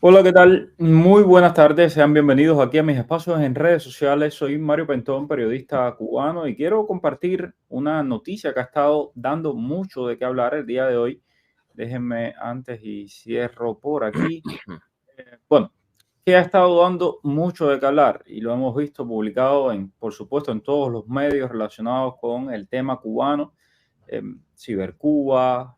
Hola, ¿qué tal? Muy buenas tardes, sean bienvenidos aquí a mis espacios en redes sociales. Soy Mario Pentón, periodista cubano, y quiero compartir una noticia que ha estado dando mucho de qué hablar el día de hoy. Déjenme antes y cierro por aquí. Bueno, que ha estado dando mucho de qué hablar y lo hemos visto publicado por supuesto, en todos los medios relacionados con el tema cubano, Cibercuba,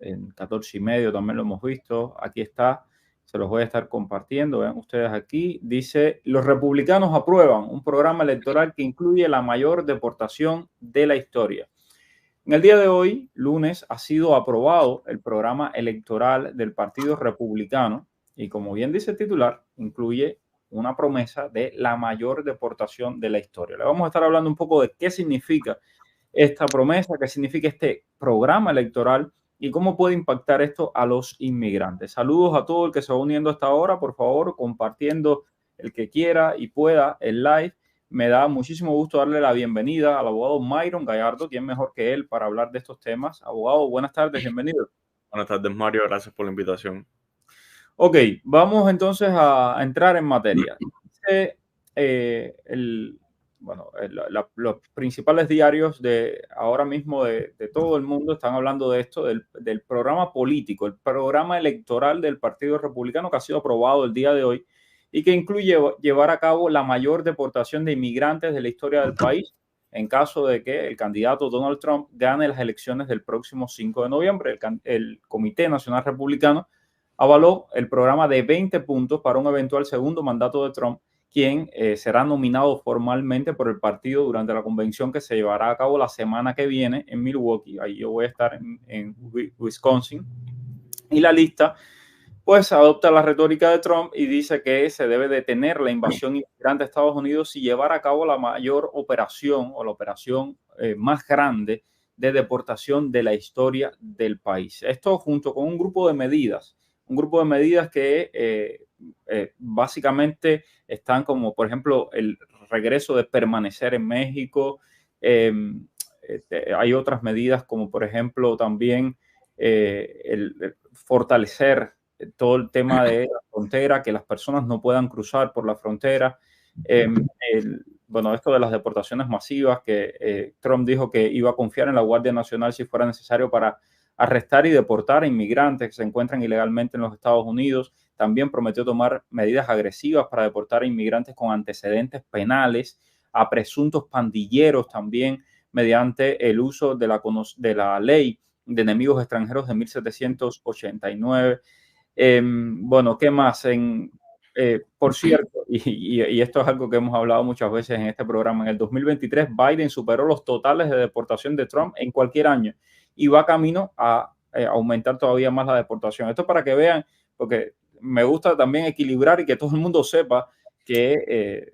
en 14 y medio también lo hemos visto. Aquí está, se los voy a estar compartiendo. Vean ustedes aquí. Dice: los republicanos aprueban un programa electoral que incluye la mayor deportación de la historia. En el día de hoy, lunes, ha sido aprobado el programa electoral del Partido Republicano y, como bien dice el titular, incluye una promesa de la mayor deportación de la historia. Le vamos a estar hablando un poco de qué significa esta promesa, qué significa este programa electoral y cómo puede impactar esto a los inmigrantes. Saludos a todo el que se va uniendo a esta hora, por favor, compartiendo el que quiera y pueda el live. Me da muchísimo gusto darle la bienvenida al abogado Myron Gallardo, quien mejor que él para hablar de estos temas. Abogado, buenas tardes, bienvenido. Buenas tardes, Mario. Gracias por la invitación. Ok, vamos entonces a entrar en materia. Dice, bueno, los principales diarios de ahora mismo de todo el mundo están hablando de esto, del programa político, el programa electoral del Partido Republicano que ha sido aprobado el día de hoy y que incluye llevar a cabo la mayor deportación de inmigrantes de la historia del país en caso de que el candidato Donald Trump gane las elecciones del próximo 5 de noviembre. El Comité Nacional Republicano avaló el programa de 20 puntos para un eventual segundo mandato de Trump, quien será nominado formalmente por el partido durante la convención que se llevará a cabo la semana que viene en Milwaukee. Ahí yo voy a estar en Wisconsin. Y la lista, pues, adopta la retórica de Trump y dice que se debe detener la invasión inmigrante a Estados Unidos y llevar a cabo la mayor operación o la operación más grande de deportación de la historia del país. Esto junto con un grupo de medidas que básicamente están como, por ejemplo, el regreso de permanecer en México. Eh, Hay otras medidas como, por ejemplo, también el fortalecer todo el tema de la frontera, que las personas no puedan cruzar por la frontera. Eh, bueno, esto de las deportaciones masivas, que Trump dijo que iba a confiar en la Guardia Nacional si fuera necesario para arrestar y deportar a inmigrantes que se encuentran ilegalmente en los Estados Unidos. También prometió tomar medidas agresivas para deportar a inmigrantes con antecedentes penales, a presuntos pandilleros también, mediante el uso de la ley de enemigos extranjeros de 1789. Bueno, ¿qué más? Por cierto, y esto es algo que hemos hablado muchas veces en este programa, en el 2023 Biden superó los totales de deportación de Trump en cualquier año y va camino a aumentar todavía más la deportación. Esto para que vean, porque me gusta también equilibrar y que todo el mundo sepa que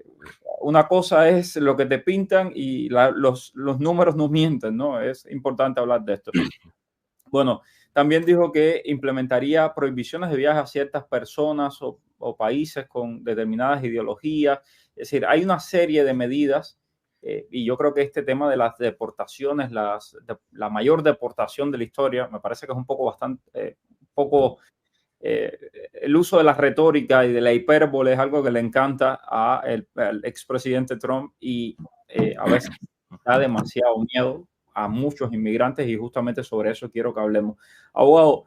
una cosa es lo que te pintan y los números no mienten, ¿no? Es importante hablar de esto. Bueno, también dijo que implementaría prohibiciones de viajes a ciertas personas o países con determinadas ideologías. Es decir, hay una serie de medidas y yo creo que este tema de las deportaciones, la mayor deportación de la historia, me parece que es un poco el uso de la retórica y de la hipérbole es algo que le encanta al expresidente Trump y a veces da demasiado miedo a muchos inmigrantes y justamente sobre eso quiero que hablemos. Abogado,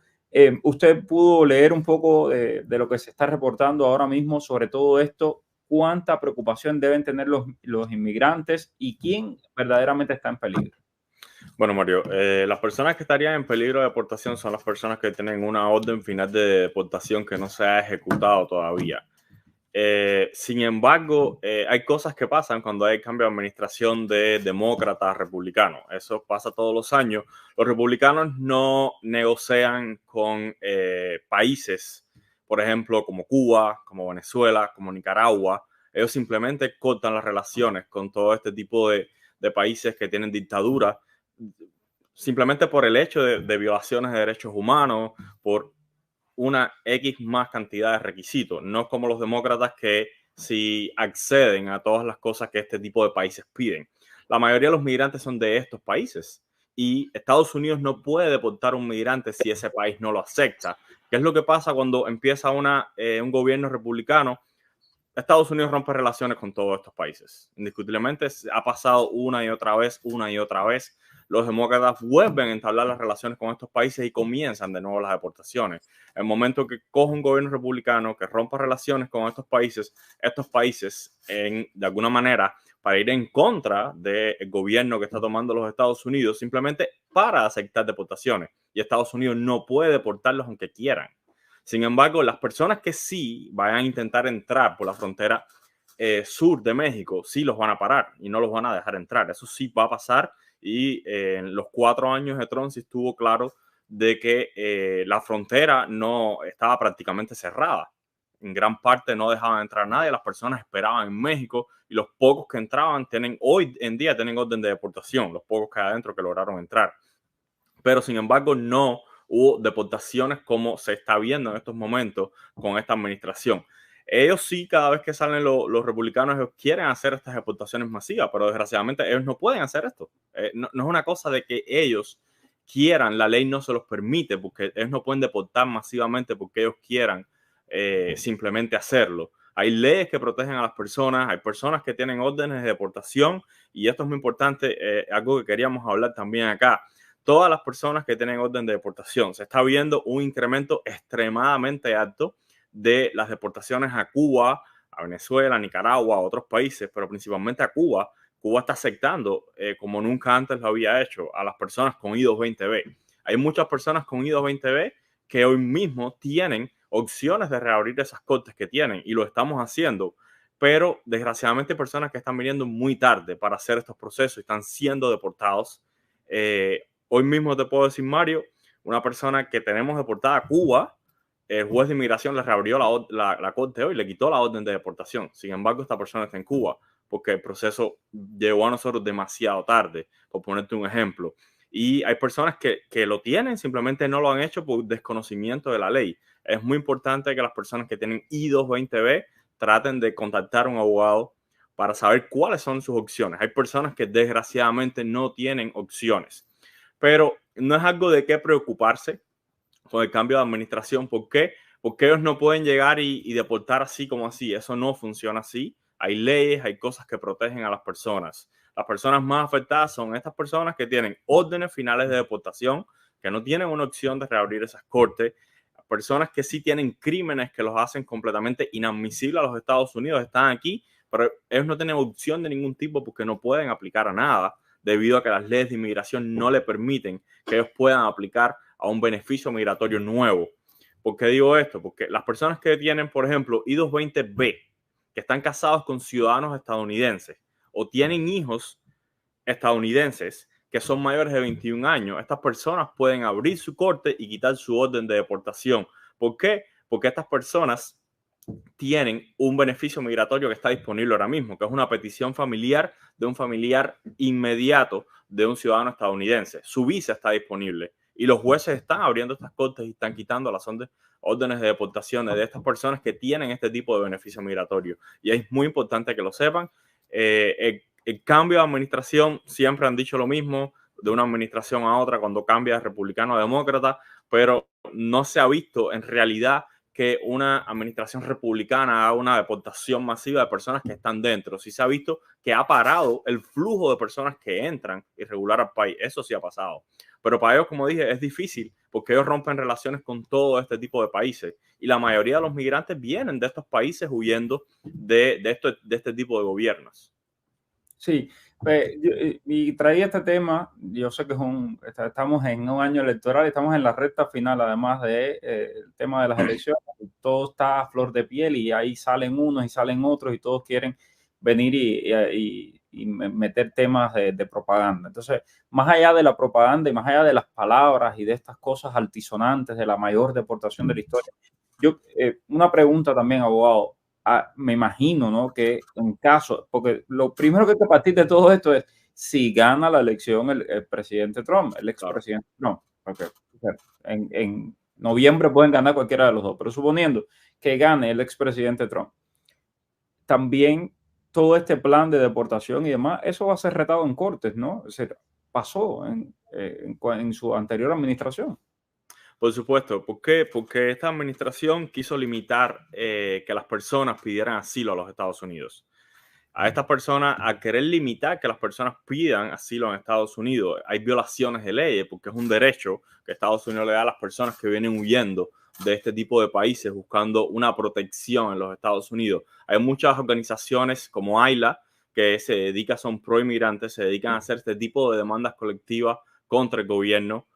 usted pudo leer un poco de lo que se está reportando ahora mismo sobre todo esto. ¿Cuánta preocupación deben tener los inmigrantes y quién verdaderamente está en peligro? Bueno, Mario, las personas que estarían en peligro de deportación son las personas que tienen una orden final de deportación que no se ha ejecutado todavía. Sin embargo, hay cosas que pasan cuando hay cambio de administración de demócratas a republicanos. Eso pasa todos los años. Los republicanos no negocian con países, por ejemplo, como Cuba, como Venezuela, como Nicaragua. Ellos simplemente cortan las relaciones con todo este tipo de países que tienen dictadura, simplemente por el hecho de violaciones de derechos humanos, por una X más cantidad de requisitos, no como los demócratas que si acceden a todas las cosas que este tipo de países piden. La mayoría de los migrantes son de estos países y Estados Unidos no puede deportar a un migrante si ese país no lo acepta. ¿Qué es lo que pasa cuando empieza un gobierno republicano? Estados Unidos rompe relaciones con todos estos países. Indiscutiblemente ha pasado una y otra vez, una y otra vez. Los demócratas vuelven a entablar las relaciones con estos países y comienzan de nuevo las deportaciones. El momento que coge un gobierno republicano que rompa relaciones con estos países, de alguna manera, para ir en contra del gobierno que está tomando los Estados Unidos, simplemente para aceptar deportaciones. Y Estados Unidos no puede deportarlos aunque quieran. Sin embargo, las personas que sí vayan a intentar entrar por la frontera sur de México, sí los van a parar y no los van a dejar entrar. Eso sí va a pasar y en los 4 años de Trump sí estuvo claro de que la frontera no estaba prácticamente cerrada. En gran parte no dejaban entrar nadie, las personas esperaban en México y los pocos que entraban hoy en día tienen orden de deportación, los pocos que hay adentro que lograron entrar. Pero sin embargo no hubo deportaciones como se está viendo en estos momentos con esta administración. Ellos sí, cada vez que salen los republicanos, ellos quieren hacer estas deportaciones masivas, pero desgraciadamente ellos no pueden hacer esto. No es una cosa de que ellos quieran, la ley no se los permite, porque ellos no pueden deportar masivamente porque ellos quieran simplemente hacerlo. Hay leyes que protegen a las personas, hay personas que tienen órdenes de deportación y esto es muy importante, algo que queríamos hablar también acá. Todas las personas que tienen orden de deportación. Se está viendo un incremento extremadamente alto de las deportaciones a Cuba, a Venezuela, a Nicaragua, a otros países, pero principalmente a Cuba. Cuba está aceptando, como nunca antes lo había hecho, a las personas con I-220B. Hay muchas personas con I-220B que hoy mismo tienen opciones de reabrir esas cortes que tienen y lo estamos haciendo, pero desgraciadamente hay personas que están viniendo muy tarde para hacer estos procesos y están siendo deportados. Hoy mismo te puedo decir, Mario, una persona que tenemos deportada a Cuba, el juez de inmigración le reabrió la corte hoy, le quitó la orden de deportación. Sin embargo, esta persona está en Cuba porque el proceso llegó a nosotros demasiado tarde, por ponerte un ejemplo. Y hay personas que lo tienen, simplemente no lo han hecho por desconocimiento de la ley. Es muy importante que las personas que tienen I-220B traten de contactar a un abogado para saber cuáles son sus opciones. Hay personas que desgraciadamente no tienen opciones. Pero no es algo de qué preocuparse con el cambio de administración. ¿Por qué? Porque ellos no pueden llegar y deportar así como así. Eso no funciona así. Hay leyes, hay cosas que protegen a las personas. Las personas más afectadas son estas personas que tienen órdenes finales de deportación, que no tienen una opción de reabrir esas cortes. Las personas que sí tienen crímenes que los hacen completamente inadmisibles a los Estados Unidos están aquí, pero ellos no tienen opción de ningún tipo porque no pueden aplicar a nada, debido a que las leyes de inmigración no le permiten que ellos puedan aplicar a un beneficio migratorio nuevo. ¿Por qué digo esto? Porque las personas que tienen, por ejemplo, I-220B, que están casados con ciudadanos estadounidenses o tienen hijos estadounidenses que son mayores de 21 años, estas personas pueden abrir su corte y quitar su orden de deportación. ¿Por qué? Porque estas personas tienen un beneficio migratorio que está disponible ahora mismo, que es una petición familiar de un familiar inmediato de un ciudadano estadounidense. Su visa está disponible y los jueces están abriendo estas cortes y están quitando las órdenes de deportación de estas personas que tienen este tipo de beneficio migratorio. Y es muy importante que lo sepan. El cambio de administración, siempre han dicho lo mismo, de una administración a otra cuando cambia de republicano a demócrata, pero no se ha visto en realidad que una administración republicana haga una deportación masiva de personas que están dentro. Sí se ha visto que ha parado el flujo de personas que entran irregular al país. Eso sí ha pasado. Pero para ellos, como dije, es difícil porque ellos rompen relaciones con todo este tipo de países. Y la mayoría de los migrantes vienen de estos países huyendo de este tipo de gobiernos. Sí, y traía este tema, yo sé que estamos en un año electoral, estamos en la recta final, además de el tema de las elecciones, todo está a flor de piel y ahí salen unos y salen otros y todos quieren venir y meter temas de propaganda. Entonces, más allá de la propaganda y más allá de las palabras y de estas cosas altisonantes de la mayor deportación de la historia, una pregunta también, abogado. Me imagino, ¿no? Que en caso, porque lo primero que hay que partir de todo esto es si gana la elección el presidente Trump, el expresidente Trump. Okay. En noviembre pueden ganar cualquiera de los dos, pero suponiendo que gane el expresidente Trump, también todo este plan de deportación y demás, eso va a ser retado en cortes, ¿no? Es decir, pasó en su anterior administración. Por supuesto. ¿Por qué? Porque esta administración quiso limitar que las personas pidieran asilo a los Estados Unidos. A estas personas, a querer limitar que las personas pidan asilo en Estados Unidos, hay violaciones de leyes porque es un derecho que Estados Unidos le da a las personas que vienen huyendo de este tipo de países buscando una protección en los Estados Unidos. Hay muchas organizaciones como AILA que se dedican, son pro inmigrantes, se dedican a hacer este tipo de demandas colectivas contra el gobierno,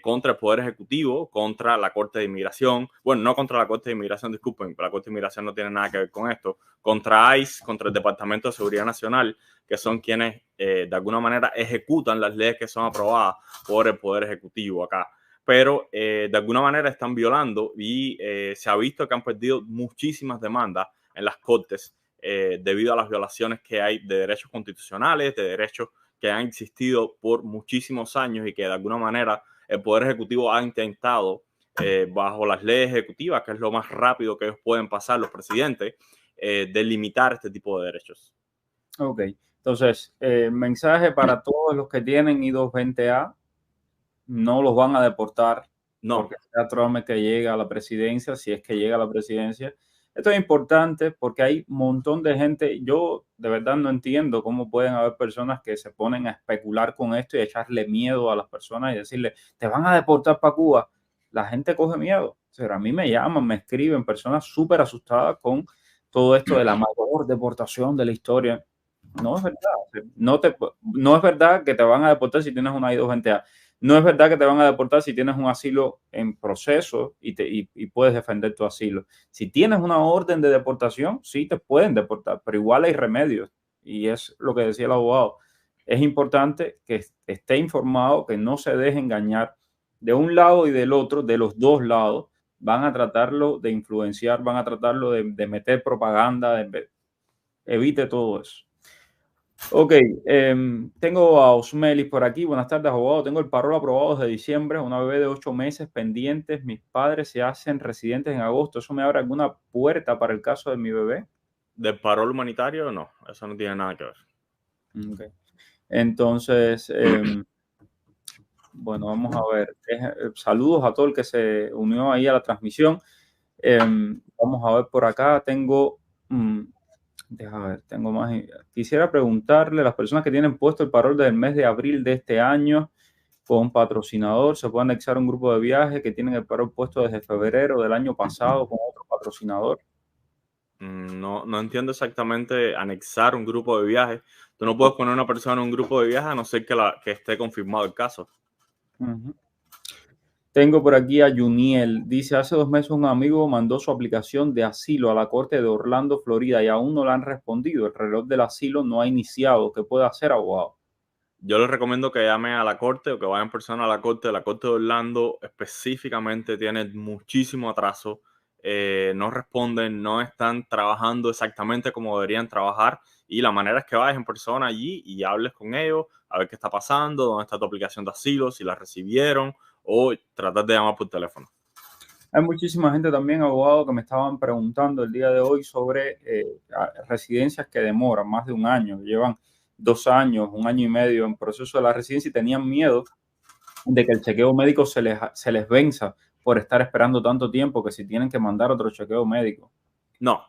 contra el Poder Ejecutivo, contra la Corte de Inmigración. Bueno, no contra la Corte de Inmigración, disculpen, la Corte de Inmigración no tiene nada que ver con esto. Contra ICE, contra el Departamento de Seguridad Nacional, que son quienes de alguna manera ejecutan las leyes que son aprobadas por el Poder Ejecutivo acá. Pero de alguna manera están violando y se ha visto que han perdido muchísimas demandas en las cortes debido a las violaciones que hay de derechos constitucionales, de derechos que han existido por muchísimos años y que de alguna manera el Poder Ejecutivo ha intentado, bajo las leyes ejecutivas, que es lo más rápido que ellos pueden pasar, los presidentes, delimitar este tipo de derechos. Ok, entonces, mensaje para todos los que tienen I-220A, no los van a deportar No. porque sea Trump el que llegue a la presidencia, si es que llega a la presidencia. Esto es importante porque hay un montón de gente, yo de verdad no entiendo cómo pueden haber personas que se ponen a especular con esto y echarle miedo a las personas y decirle, te van a deportar para Cuba. La gente coge miedo. O sea, a mí me llaman, me escriben personas súper asustadas con todo esto de la mayor deportación de la historia. No es verdad. No es verdad que te van a deportar si tienes una I-220A. No es verdad que te van a deportar si tienes un asilo en proceso y puedes defender tu asilo. Si tienes una orden de deportación, sí te pueden deportar, pero igual hay remedios. Y es lo que decía el abogado. Es importante que esté informado, que no se deje engañar de un lado y del otro, de los dos lados. Van a tratarlo de influenciar, van a tratarlo de meter propaganda, evite todo eso. Ok, tengo a Osmelis por aquí. Buenas tardes, abogado. Tengo el parol aprobado desde diciembre, una bebé de 8 meses pendientes. Mis padres se hacen residentes en agosto. ¿Eso me abre alguna puerta para el caso de mi bebé? ¿Del parol humanitario? No, eso no tiene nada que ver. Okay. Entonces, bueno, vamos a ver. Saludos a todo el que se unió ahí a la transmisión. Vamos a ver por acá. Tengo... Deja ver, tengo más. Quisiera preguntarle a las personas que tienen puesto el parol del mes de abril de este año con patrocinador, ¿se puede anexar un grupo de viaje que tienen el parol puesto desde febrero del año pasado con otro patrocinador? No, no entiendo exactamente anexar un grupo de viaje. Tú no puedes poner una persona en un grupo de viaje a no ser que esté confirmado el caso. Tengo por aquí a Juniel. Dice, hace 2 meses un amigo mandó su aplicación de asilo a la corte de Orlando, Florida, y aún no le han respondido. El reloj del asilo no ha iniciado. ¿Qué puede hacer, abogado? Yo les recomiendo que llamen a la corte o que vayan en persona a la corte. La corte de Orlando específicamente tiene muchísimo atraso. No responden, no están trabajando exactamente como deberían trabajar. Y la manera es que vayas en persona allí y hables con ellos, a ver qué está pasando, dónde está tu aplicación de asilo, si la recibieron, o tratar de llamar por teléfono. Hay muchísima gente también, abogado, que me estaban preguntando el día de hoy sobre residencias que demoran más de un año, llevan 2 años, 1 año y medio en proceso de la residencia y tenían miedo de que el chequeo médico se les venza por estar esperando tanto tiempo, que si tienen que mandar otro chequeo médico. No,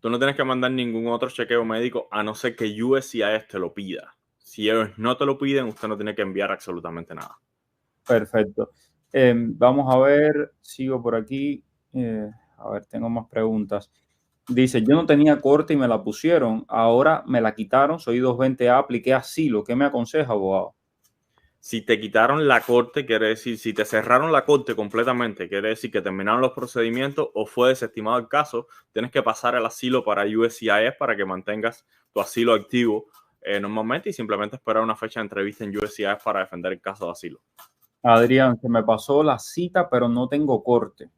tú no tienes que mandar ningún otro chequeo médico a no ser que USCIS te lo pida. Si ellos no te lo piden, usted no tiene que enviar absolutamente nada. Perfecto. Vamos a ver, sigo por aquí. A ver, tengo más preguntas. Dice, yo no tenía corte y me la pusieron, ahora me la quitaron, soy 220A, apliqué asilo. ¿Qué me aconseja, abogado? Si te quitaron la corte, quiere decir, si te cerraron la corte completamente, quiere decir que terminaron los procedimientos o fue desestimado el caso, tienes que pasar el asilo para USCIS para que mantengas tu asilo activo normalmente y simplemente esperar una fecha de entrevista en USCIS para defender el caso de asilo. Adrián, se me pasó la cita, pero no tengo corte.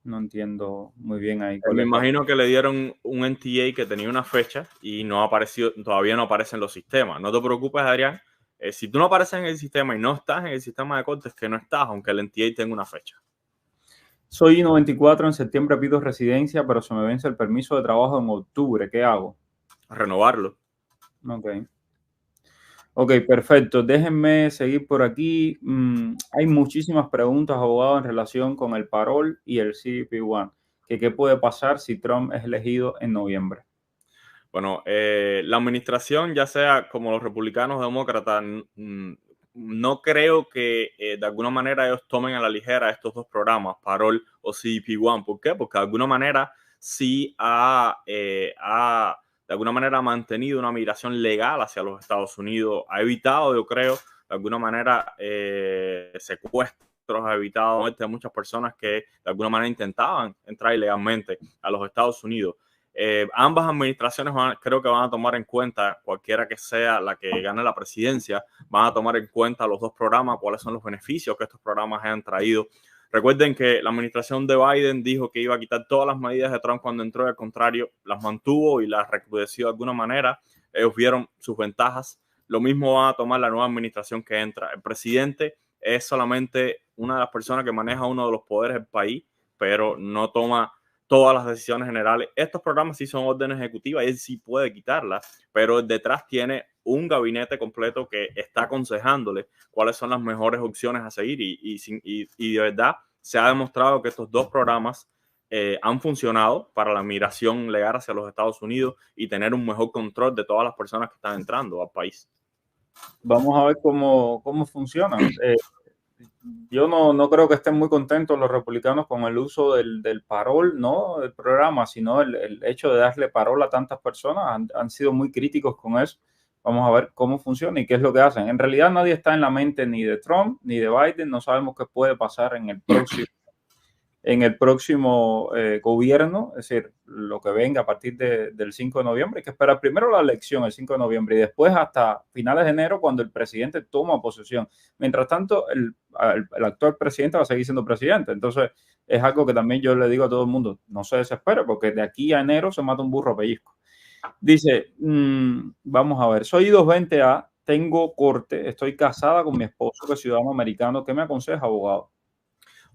No entiendo muy bien ahí. Me imagino que le dieron un NTA que tenía una fecha y no ha aparecido, todavía no aparece en los sistemas. No te preocupes, Adrián. Si tú no apareces en el sistema y no estás en el sistema de cortes, que no estás, aunque el NTA tenga una fecha. Soy 94, en septiembre pido residencia, pero se me vence el permiso de trabajo en octubre. ¿Qué hago? Renovarlo. Ok. Ok, perfecto. Déjenme seguir por aquí. Hay muchísimas preguntas, abogado, en relación con el parol y el CBP-1. ¿Qué puede pasar si Trump es elegido en noviembre? Bueno, la administración, ya sea como los republicanos o demócratas, no creo que de alguna manera ellos tomen a la ligera estos dos programas, Parol o CDP-1. ¿Por qué? Porque de alguna manera sí ha de alguna manera mantenido una migración legal hacia los Estados Unidos, ha evitado, yo creo, de alguna manera secuestros, ha evitado muerte de muchas personas que de alguna manera intentaban entrar ilegalmente a los Estados Unidos. Ambas administraciones creo que van a tomar en cuenta, cualquiera que sea la que gane la presidencia, van a tomar en cuenta los dos programas, cuáles son los beneficios que estos programas han traído. Recuerden que la administración de Biden dijo que iba a quitar todas las medidas de Trump cuando entró, y al contrario, las mantuvo y las recrudeció de alguna manera. Ellos vieron sus ventajas. Lo mismo va a tomar la nueva administración que entra. El presidente es solamente una de las personas que maneja uno de los poderes del país, pero no toma todas las decisiones generales. Estos programas sí son órdenes ejecutivas y él sí puede quitarlas, pero detrás tiene un gabinete completo que está aconsejándole cuáles son las mejores opciones a seguir y de verdad se ha demostrado que estos dos programas han funcionado para la migración legal hacia los Estados Unidos y tener un mejor control de todas las personas que están entrando al país. Vamos a ver cómo funcionan. Yo no creo que estén muy contentos los republicanos con el uso del parol, no del programa, sino el hecho de darle parol a tantas personas. Han sido muy críticos con eso. Vamos a ver cómo funciona y qué es lo que hacen. En realidad nadie está en la mente ni de Trump ni de Biden. No sabemos qué puede pasar en el próximo gobierno, es decir, lo que venga a partir del 5 de noviembre. Hay que esperar primero la elección el 5 de noviembre y después hasta finales de enero cuando el presidente toma posesión. Mientras tanto, el actual presidente va a seguir siendo presidente. Entonces, es algo que también yo le digo a todo el mundo, no se desespere porque de aquí a enero se mata un burro a pellizco. Dice, vamos a ver, soy I220A, tengo corte, estoy casada con mi esposo que es ciudadano americano. ¿Qué me aconseja, abogado?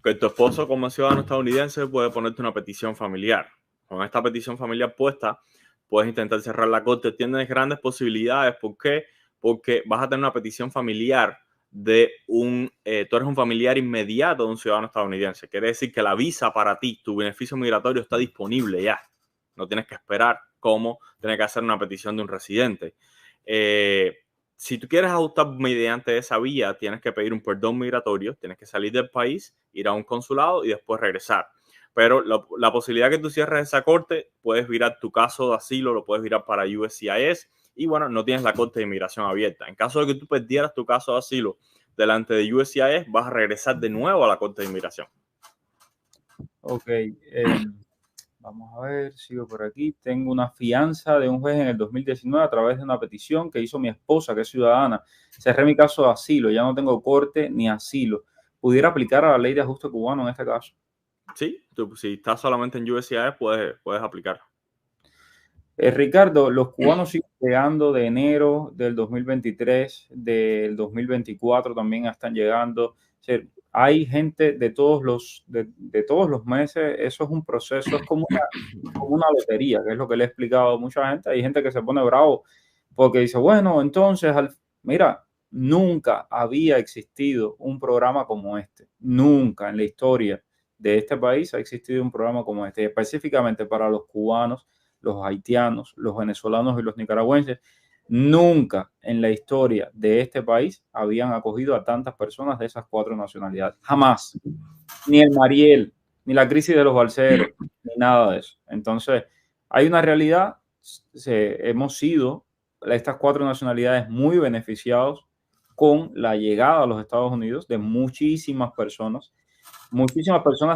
Que tu esposo como ciudadano estadounidense puede ponerte una petición familiar. Con esta petición familiar puesta, puedes intentar cerrar la corte. Tienes grandes posibilidades. ¿Por qué? Porque vas a tener una petición familiar de tú eres un familiar inmediato de un ciudadano estadounidense. Quiere decir que la visa para ti, tu beneficio migratorio está disponible ya. No tienes que esperar como tienes que hacer una petición de un residente. Si tú quieres ajustar mediante esa vía, tienes que pedir un perdón migratorio, tienes que salir del país, ir a un consulado y después regresar. Pero la posibilidad que tú cierres esa corte, puedes virar tu caso de asilo, lo puedes virar para USCIS y bueno, no tienes la corte de inmigración abierta. En caso de que tú perdieras tu caso de asilo delante de USCIS, vas a regresar de nuevo a la corte de inmigración. Ok, vamos a ver, sigo por aquí. Tengo una fianza de un juez en el 2019 a través de una petición que hizo mi esposa, que es ciudadana. Cerré mi caso de asilo, ya no tengo corte ni asilo. ¿Pudiera aplicar a la ley de ajuste cubano en este caso? Sí, si estás solamente en USCIS, puedes aplicar. Ricardo, los cubanos siguen llegando de enero del 2023, del 2024 también están llegando. O sea, hay gente de todos los meses, eso es un proceso, es como una lotería, que es lo que le he explicado a mucha gente. Hay gente que se pone bravo porque dice, bueno, entonces, mira, nunca había existido un programa como este. Nunca en la historia de este país ha existido un programa como este, específicamente para los cubanos, los haitianos, los venezolanos y los nicaragüenses. Nunca en la historia de este país habían acogido a tantas personas de esas cuatro nacionalidades. Jamás. Ni el Mariel, ni la crisis de los balseros, ni nada de eso. Entonces, hay una realidad. Hemos sido, estas cuatro nacionalidades, muy beneficiados con la llegada a los Estados Unidos de muchísimas personas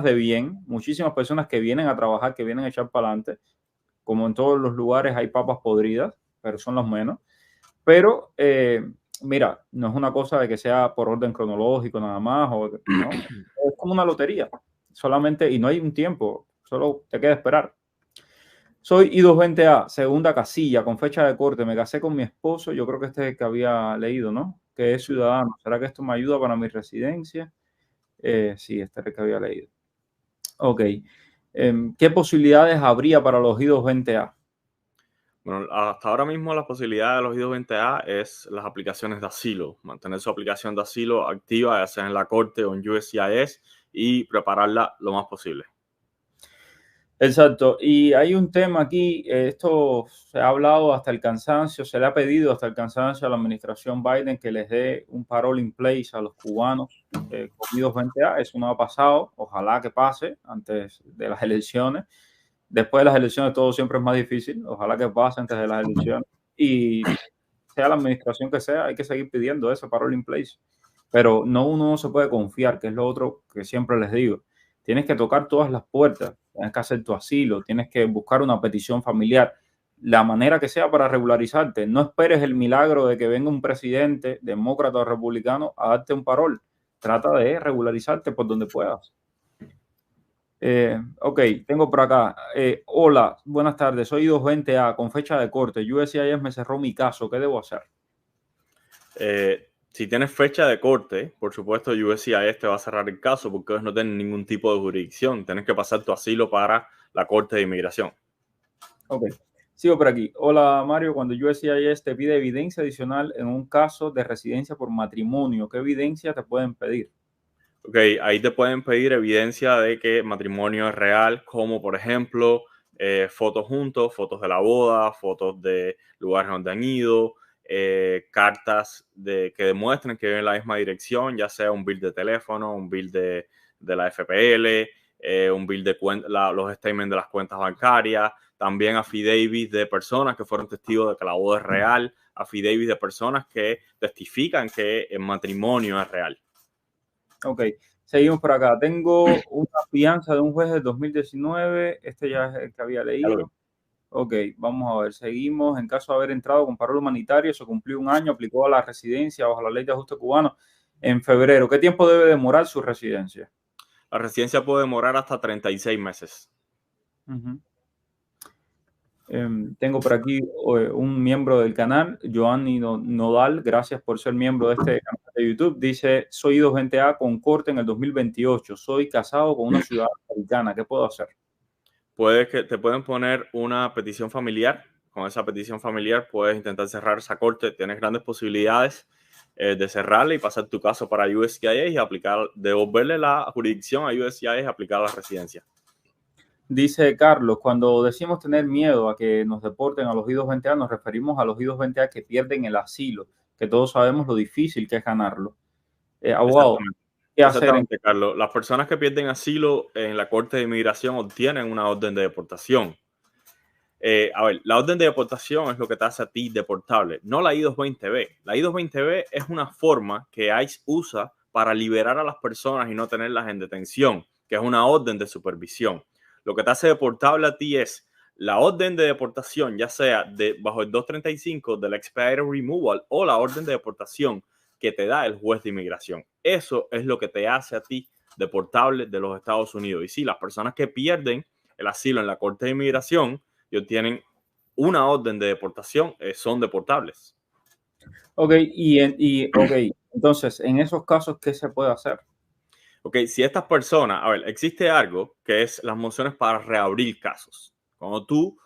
de bien, muchísimas personas que vienen a trabajar, que vienen a echar para adelante. Como en todos los lugares hay papas podridas, pero son los menos. Pero, mira, no es una cosa de que sea por orden cronológico nada más, no, es como una lotería, solamente, y no hay un tiempo, solo te queda esperar. Soy I220A, segunda casilla, con fecha de corte, me casé con mi esposo, yo creo que este es el que había leído, ¿no? Que es ciudadano. ¿Será que esto me ayuda para mi residencia? Sí, este es el que había leído. Ok. ¿Qué posibilidades habría para los I220A? Bueno, hasta ahora mismo la posibilidad de los I-220A es las aplicaciones de asilo, mantener su aplicación de asilo activa, ya sea en la corte o en USCIS, y prepararla lo más posible. Exacto. Y hay un tema aquí, esto se ha hablado hasta el cansancio, se le ha pedido hasta el cansancio a la administración Biden que les dé un parole in place a los cubanos con I-220A. Eso no ha pasado, ojalá que pase antes de las elecciones. Después de las elecciones todo siempre es más difícil, ojalá que pase antes de las elecciones. Y sea la administración que sea, hay que seguir pidiendo ese parole in place. Pero no, uno no se puede confiar, que es lo otro que siempre les digo. Tienes que tocar todas las puertas, tienes que hacer tu asilo, tienes que buscar una petición familiar, la manera que sea para regularizarte. No esperes el milagro de que venga un presidente, demócrata o republicano, a darte un parol. Trata de regularizarte por donde puedas. Ok, tengo por acá. Hola, buenas tardes. Soy 220A con fecha de corte. USCIS me cerró mi caso. ¿Qué debo hacer? Si tienes fecha de corte, por supuesto, USCIS te va a cerrar el caso porque ellos no tienen ningún tipo de jurisdicción. Tienes que pasar tu asilo para la Corte de Inmigración. Ok, sigo por aquí. Hola Mario, cuando USCIS te pide evidencia adicional en un caso de residencia por matrimonio, ¿qué evidencia te pueden pedir? Ok, ahí te pueden pedir evidencia de que el matrimonio es real, como por ejemplo fotos juntos, fotos de la boda, fotos de lugares donde han ido, cartas que demuestren que viven en la misma dirección, ya sea un bill de teléfono, un bill de la FPL, un bill de los statements de las cuentas bancarias, también affidavits de personas que fueron testigos de que la boda es real, affidavits de personas que testifican que el matrimonio es real. Ok, seguimos por acá. Tengo una fianza de un juez de 2019. Este ya es el que había leído. Ok, vamos a ver. Seguimos. En caso de haber entrado con parol humanitario, se cumplió un año, aplicó a la residencia bajo la ley de ajuste cubano en febrero. ¿Qué tiempo debe demorar su residencia? La residencia puede demorar hasta 36 meses. Tengo por aquí un miembro del canal, Joanny Nodal, gracias por ser miembro de este canal de YouTube. Dice, soy 220A con corte en el 2028, soy casado con una ciudadana americana, ¿qué puedo hacer? Te pueden poner una petición familiar. Con esa petición familiar puedes intentar cerrar esa corte. Tienes grandes posibilidades de cerrarla y pasar tu caso para USCIS y devolverle la jurisdicción a USCIS y aplicar la residencia. Dice Carlos, cuando decimos tener miedo a que nos deporten a los I-220A, nos referimos a los I-220A que pierden el asilo, que todos sabemos lo difícil que es ganarlo. Abogado, Exactamente. ¿qué hacer Exactamente, Carlos. Las personas que pierden asilo en la Corte de Inmigración obtienen una orden de deportación. A ver, la orden de deportación es lo que te hace a ti deportable, no la I-220B. La I-220B es una forma que ICE usa para liberar a las personas y no tenerlas en detención, que es una orden de supervisión. Lo que te hace deportable a ti es la orden de deportación, ya sea bajo el 235 del Expedited Removal o la orden de deportación que te da el juez de inmigración. Eso es lo que te hace a ti deportable de los Estados Unidos. Y sí, las personas que pierden el asilo en la Corte de Inmigración y obtienen una orden de deportación, son deportables. Ok, entonces, en esos casos, ¿qué se puede hacer? Ok, si estas personas, a ver, existe algo que es las mociones para reabrir casos. Cuando tú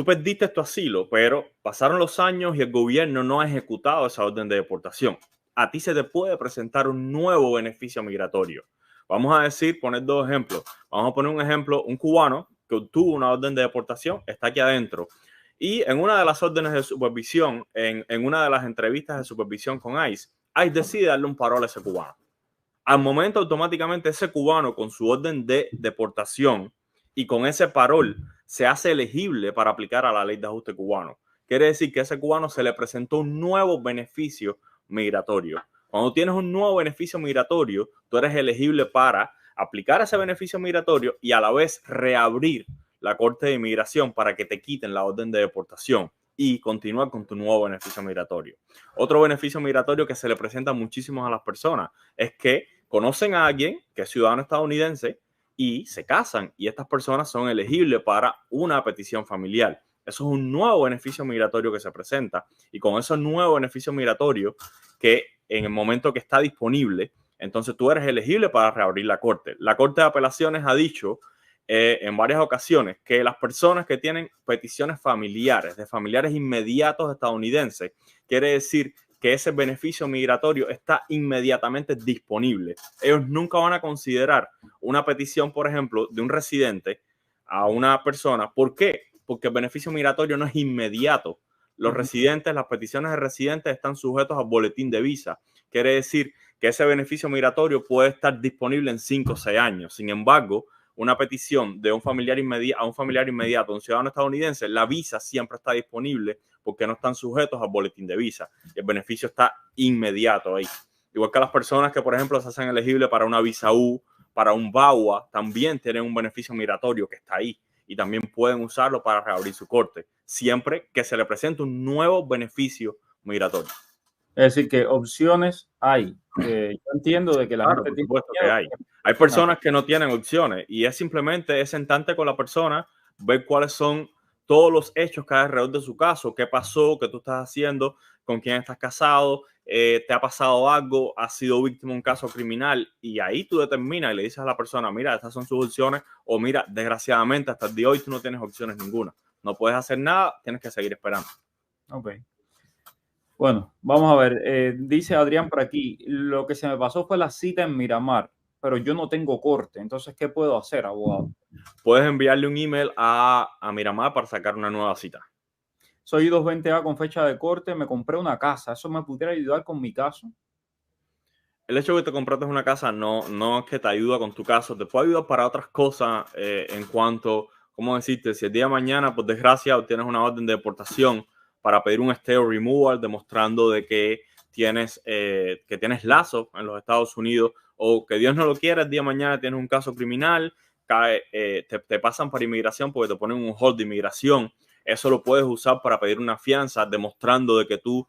perdiste tu asilo, pero pasaron los años y el gobierno no ha ejecutado esa orden de deportación, a ti se te puede presentar un nuevo beneficio migratorio. Vamos a decir, poner dos ejemplos. Vamos a poner un ejemplo, un cubano que obtuvo una orden de deportación, está aquí adentro. Y en una de las órdenes de supervisión, en una de las entrevistas de supervisión con ICE, ICE decide darle un parol a ese cubano. Al momento, automáticamente, ese cubano con su orden de deportación y con ese parol se hace elegible para aplicar a la ley de ajuste cubano. Quiere decir que a ese cubano se le presentó un nuevo beneficio migratorio. Cuando tienes un nuevo beneficio migratorio, tú eres elegible para aplicar ese beneficio migratorio y a la vez reabrir la Corte de Inmigración para que te quiten la orden de deportación y continuar con tu nuevo beneficio migratorio. Otro beneficio migratorio que se le presenta muchísimo a las personas es que conocen a alguien que es ciudadano estadounidense y se casan y estas personas son elegibles para una petición familiar. Eso es un nuevo beneficio migratorio que se presenta y con esos nuevos beneficios migratorios que en el momento que está disponible, entonces tú eres elegible para reabrir la corte. La Corte de Apelaciones ha dicho en varias ocasiones que las personas que tienen peticiones familiares, de familiares inmediatos estadounidenses, quiere decir que ese beneficio migratorio está inmediatamente disponible. Ellos nunca van a considerar una petición, por ejemplo, de un residente a una persona. ¿Por qué? Porque el beneficio migratorio no es inmediato. Los residentes, las peticiones de residentes están sujetos al boletín de visa. Quiere decir que ese beneficio migratorio puede estar disponible en 5 o 6 años. Sin embargo, una petición de un familiar a un familiar inmediato, un ciudadano estadounidense, la visa siempre está disponible porque no están sujetos al boletín de visa. El beneficio está inmediato ahí. Igual que las personas que, por ejemplo, se hacen elegibles para una visa U, para un VAWA, también tienen un beneficio migratorio que está ahí y también pueden usarlo para reabrir su corte, siempre que se le presente un nuevo beneficio migratorio. Es decir, que opciones hay. Yo entiendo de que la Claro, gente por tiene supuesto que miedo. hay. Hay personas que no tienen opciones y es simplemente sentarte con la persona, ver cuáles son todos los hechos que hay alrededor de su caso, qué pasó, qué tú estás haciendo, con quién estás casado, te ha pasado algo, has sido víctima de un caso criminal y ahí tú determinas y le dices a la persona, mira, estas son sus opciones o mira, desgraciadamente hasta el día de hoy tú no tienes opciones ninguna. No puedes hacer nada, tienes que seguir esperando. Ok. Bueno, vamos a ver. Dice Adrián por aquí, lo que se me pasó fue la cita en Miramar, pero yo no tengo corte. Entonces, ¿qué puedo hacer, abogado? Puedes enviarle un email a Miramar para sacar una nueva cita. Soy 220A con fecha de corte, me compré una casa. ¿Eso me pudiera ayudar con mi caso? El hecho de que te compraste una casa no es que te ayuda con tu caso, te puede ayudar para otras cosas en cuanto, ¿cómo decirte? Si el día de mañana, por desgracia, obtienes una orden de deportación para pedir un stay removal demostrando de que tienes lazos en los Estados Unidos o que Dios no lo quiera, el día de mañana tienes un caso criminal, te pasan para inmigración porque te ponen un hold de inmigración. Eso lo puedes usar para pedir una fianza demostrando de que tú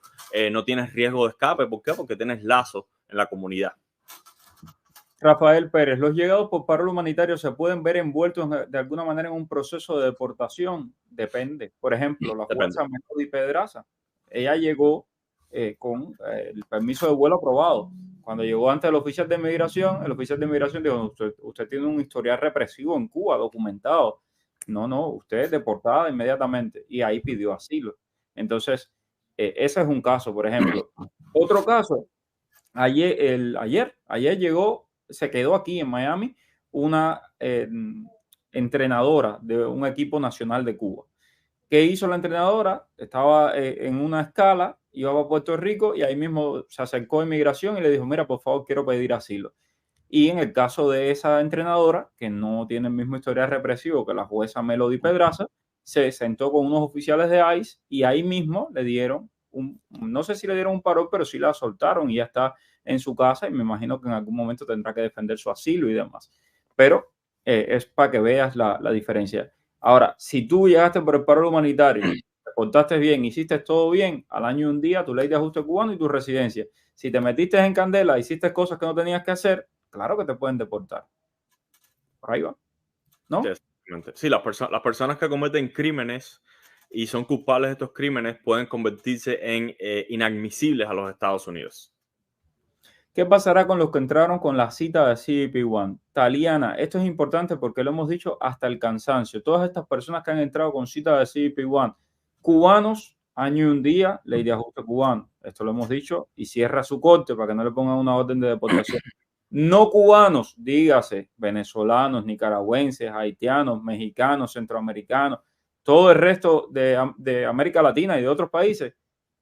no tienes riesgo de escape. ¿Por qué? Porque tienes lazos en la comunidad. Rafael Pérez, los llegados por paro humanitario se pueden ver envueltos de alguna manera en un proceso de deportación. Depende. Por ejemplo, la Depende. jueza Melody Pedraza, ella llegó con el permiso de vuelo aprobado. Cuando llegó ante el oficial de inmigración, el oficial de inmigración dijo, usted tiene un historial represivo en Cuba documentado. No, usted es deportada inmediatamente y ahí pidió asilo. Entonces, ese es un caso, por ejemplo. Otro caso, ayer llegó, se quedó aquí en Miami una entrenadora de un equipo nacional de Cuba. ¿Qué hizo la entrenadora? Estaba en una escala, iba a Puerto Rico y ahí mismo se acercó a inmigración y le dijo, mira, por favor, quiero pedir asilo. Y en el caso de esa entrenadora, que no tiene el mismo historial represivo que la jueza Melody Pedraza, se sentó con unos oficiales de ICE y ahí mismo le dieron no sé si le dieron un parol, pero sí la soltaron y ya está en su casa y me imagino que en algún momento tendrá que defender su asilo y demás. Pero es para que veas la diferencia. Ahora, si tú llegaste por el parol humanitario, te portaste bien, hiciste todo bien, al año y un día, tu ley de ajuste cubano y tu residencia. Si te metiste en candela, hiciste cosas que no tenías que hacer, claro que te pueden deportar. Por ahí va, ¿no? Sí, las personas que cometen crímenes y son culpables de estos crímenes pueden convertirse en inadmisibles a los Estados Unidos. ¿Qué pasará con los que entraron con la cita de CBP-1? Taliana, esto es importante porque lo hemos dicho hasta el cansancio. Todas estas personas que han entrado con cita de CBP-1, cubanos, año y un día, ley de ajuste cubano. Esto lo hemos dicho y cierra su corte para que no le pongan una orden de deportación. No cubanos, dígase, venezolanos, nicaragüenses, haitianos, mexicanos, centroamericanos, todo el resto de América Latina y de otros países.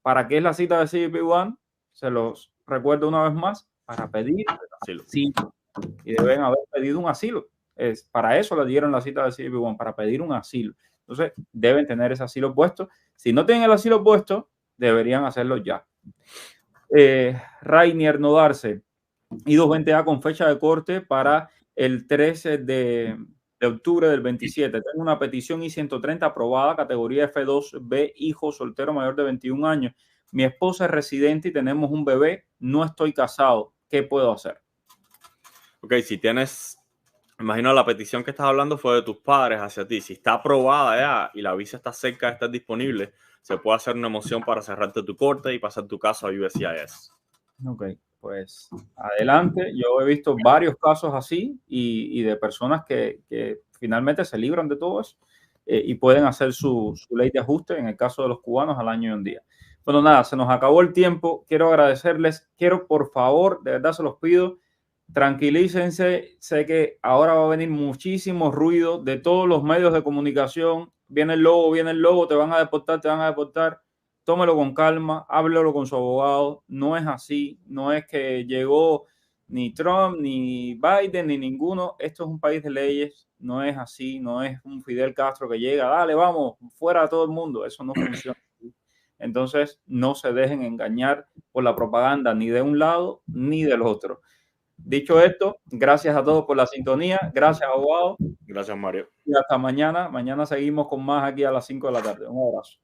¿Para qué es la cita de CBP-1? Se los recuerdo una vez más, para pedir asilo. Y deben haber pedido un asilo. Para eso le dieron la cita de CBP-1, para pedir un asilo. Entonces, deben tener ese asilo puesto. Si no tienen el asilo puesto, deberían hacerlo ya. Rainier Nodarse, I220A con fecha de corte para el 13 de octubre del 27. Tengo una petición I-130 aprobada, categoría F2B, hijo soltero mayor de 21 años. Mi esposa es residente y tenemos un bebé. No estoy casado. ¿Qué puedo hacer? Ok, si tienes, imagino la petición que estás hablando fue de tus padres hacia ti. Si está aprobada ya y la visa está cerca de estar disponible, se puede hacer una moción para cerrarte tu corte y pasar tu caso a USCIS. Ok, pues adelante. Yo he visto varios casos así y de personas que finalmente se libran de todo eso y pueden hacer su ley de ajuste en el caso de los cubanos al año y un día. Bueno, nada, se nos acabó el tiempo. Quiero agradecerles. Quiero, por favor, de verdad se los pido, tranquilícense. Sé que ahora va a venir muchísimo ruido de todos los medios de comunicación. Viene el lobo, te van a deportar. Tómelo con calma, háblelo con su abogado. No es así. No es que llegó ni Trump, ni Biden, ni ninguno. Esto es un país de leyes. No es así. No es un Fidel Castro que llega, dale, vamos, fuera a todo el mundo. Eso no funciona. Entonces, no se dejen engañar por la propaganda ni de un lado ni del otro. Dicho esto, gracias a todos por la sintonía. Gracias, abogado. Gracias, Mario. Y hasta mañana. Mañana seguimos con más aquí a las 5 de la tarde. Un abrazo.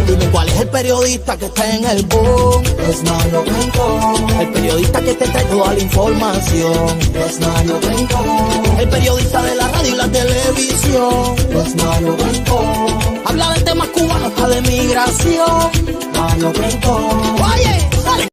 Dime cuál es el periodista que está en el boom. Es Mario Rincón. El periodista que te trae toda la información. Es Mario Rincón. El periodista de la radio y la televisión. Es Mario Rincón. Habla de temas cubanos hasta de migración. Mario Rincón. Oye.